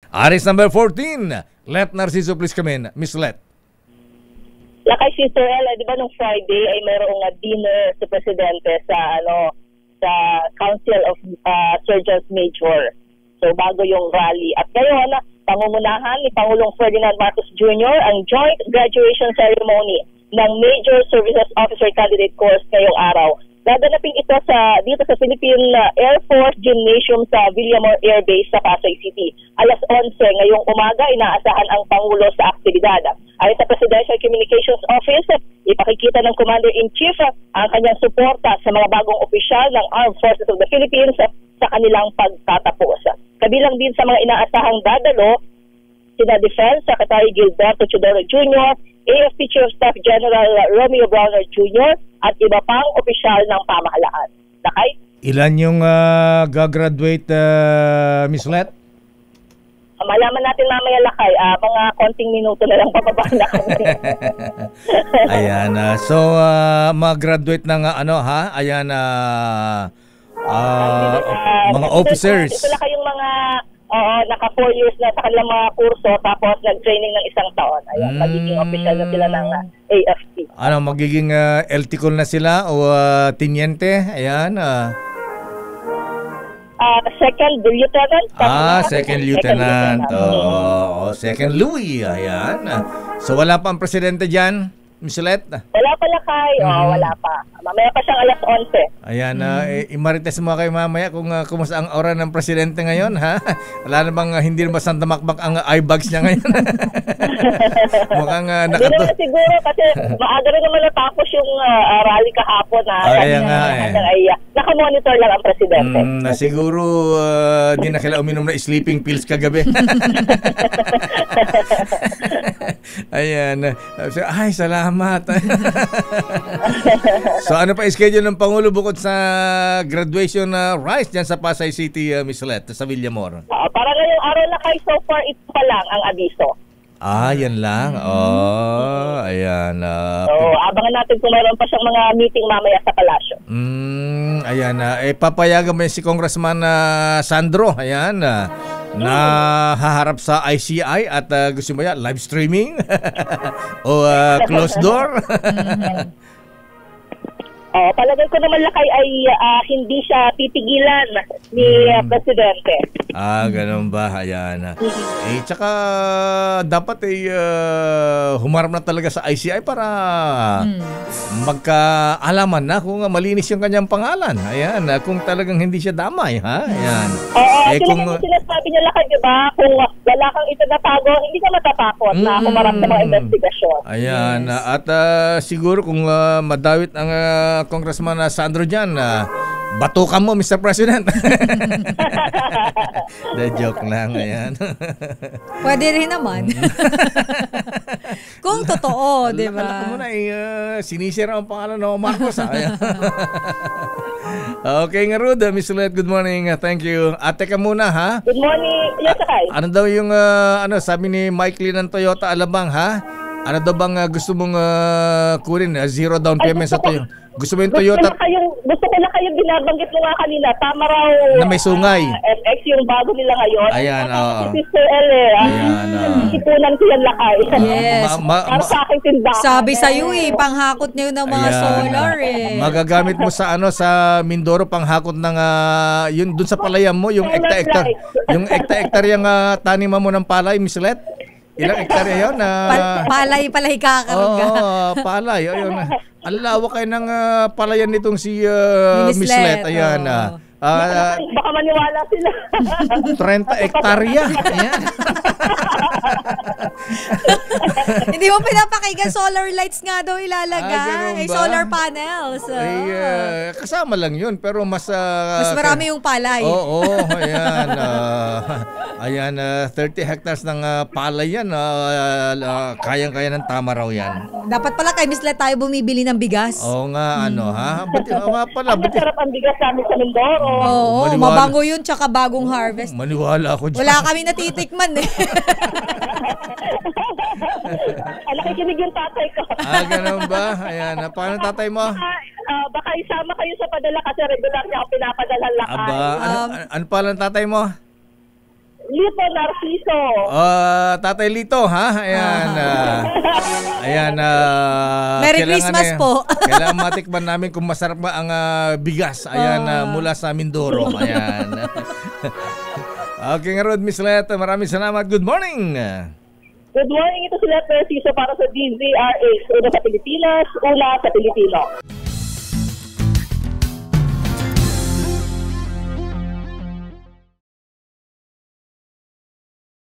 Aris number 14, Let Narciso, please come in. Miss Let. Lakay Sister Ella, di ba nung Friday ay mayroong dinner sa Presidente sa Council of Surgeons Major. So bago yung rally. At ngayon, pangungunahan ni Pangulong Ferdinand Marcos Jr. ang joint graduation ceremony ng Major Services Officer Candidate Course ngayong araw. Gaganapin ito dito sa Philippine Air Force Gymnasium sa Villamor Air Base sa Pasay City. Alas 11 ngayong umaga, inaasahan ang Pangulo sa aktibidad. Ayon sa Presidential Communications Office, ipakikita ng Commander-in-Chief ang kanyang suporta sa mga bagong opisyal ng Armed Forces of the Philippines sa kanilang pagtatapos. Kabilang din sa mga inaasahang dadalo, sina Defense Secretary Gilberto Chodoro Jr., AFP Chief of Staff General Romeo Browner Jr., at iba pang opisyal ng pamahalaan. Lakay? Ilan yung gagraduate, Miss Let? Malaman natin mamaya, Lakay. Mga konting minuto na lang pababa na kami. Ayan. So, mag-graduate ng Ayan, mga officers. Ito lang kayong mga naka 4 years na sa kanilang mga kurso tapos nag-training ng 1 taon. Ayan, magiging official na sila ng AFP. Magiging LTCOL na sila o teniente? Ayan. Second lieutenant. Second lieutenant. Second Louis. Ayan. So wala pa ang presidente dyan, Miss Let? Wala pa, Lakay. Wala pa. Mamaya pa siyang alas 11. Ayan, imarites mo kayo mamaya kung kumusta ang aura ng presidente ngayon, ha? Wala na bang hindi na ba sandamakbak ang eyebags niya ngayon? Mukhang Hindi naman siguro kasi maaga rin naman natapos yung rally kahapon kaya nga nakamonitor lang ang presidente. Siguro di na kailangan uminom na sleeping pills kagabi. Ayan. Ay, salamat. So ano pa schedule ng Pangulo bukod sa graduation rice dyan sa Pasay City, Miss Let, sa Villamor? Para ngayong araw na kayo, so far, ito pa lang ang abiso. Yan lang. Ayan. So, abangan natin kung mayroon pa siyang mga meeting mamaya sa palasyo. Ayan. Papayagan mo si Congressman Sandro, ayan, na haharap sa ICI at gusto mo yan, live streaming? O closed door? Palagay ko naman, Lakay, ay hindi siya pipigilan ni Presidente. Ganun ba? Ayan. Tsaka dapat humarap na talaga sa ICI para magkaalaman na kung malinis yung kanyang pangalan. Ayan. Kung talagang hindi siya damay, ha? Ayan. Kung sinasabi niya, Lakay, diba? Kung wala kang itinatago, hindi ka matatakot na humarap sa mga investigasyon. Ayan. At siguro kung madawit ang Congressman Sandro dyan, batukan mo, Mr. President. Joke lang, ayan. Pwede rin naman. Kung totoo, di ba? Alam mo na, sinisira ang pangalan ng Marcos. Okay nga, Rud. Miss Let, good morning. Thank you. Teka muna, ha? Good morning. Yes, Sakay. Ano daw yung, sabi ni Mike Lee ng Toyota Alabang, ha? Ano daw bang gusto mong kunin? Zero down payment sa Toyota? Gusto mo yung Toyota? Gusto ko na kayong binabanggit mo nga kanina. Tama raw. Na may sungay. FX yung bago nila ngayon. Ayan, Si Sister L. Ipunan ko yan, Lakay. Yes. Sa aking tindahan. Sabi sa'yo panghakot niyo ng mga solar Magagamit mo sa sa Mindoro panghakot ng yun dun sa palayam mo, yung ekta-ektar. Yung ekta-ektar yung taniman mo ng palay, Miss Let? Ilang hektarya yun? Palay kakarga. Palay. Ayun. Ang lawak kayo ng palayan nitong si Miss Let. Ayan. Baka maniwala sila. 30 hektarya. Ayan. Hindi mo pinapakinggan, solar lights nga daw ilalagay. Solar panels. Kasama lang yun, pero mas marami yung palay. Oo, ayan. Ayan, 30 hectares ng palay yan. Kayang-kaya ng tama raw yan. Dapat pala kay Miss Let tayo bumibili ng bigas. Oo nga, ha? Masarap ang bigas namin sa Mindoro. Oo, mabango yun, tsaka bagong harvest. Maniwala ako dyan. Wala kami natitikman Nakikinig yung tatay ko. Ganun ba? Ayan. Paano tatay mo? Baka isama kayo sa padala kasi regular niya ako pinapadala, Lakay. Ano pala ang tatay mo? Lito Narciso. Tatay Lito, ha? Ayan. Ayan. Merry Christmas po. Kailangan matikman namin kung masarap ba ang bigas. Ayan, mula sa Mindoro. Ayan. Okay nga Rod, Miss Let. Maraming salamat. Good morning. Good morning. Ito si Let Narciso para sa DZRH. Una sa Pilipinas, una sa Pilipino.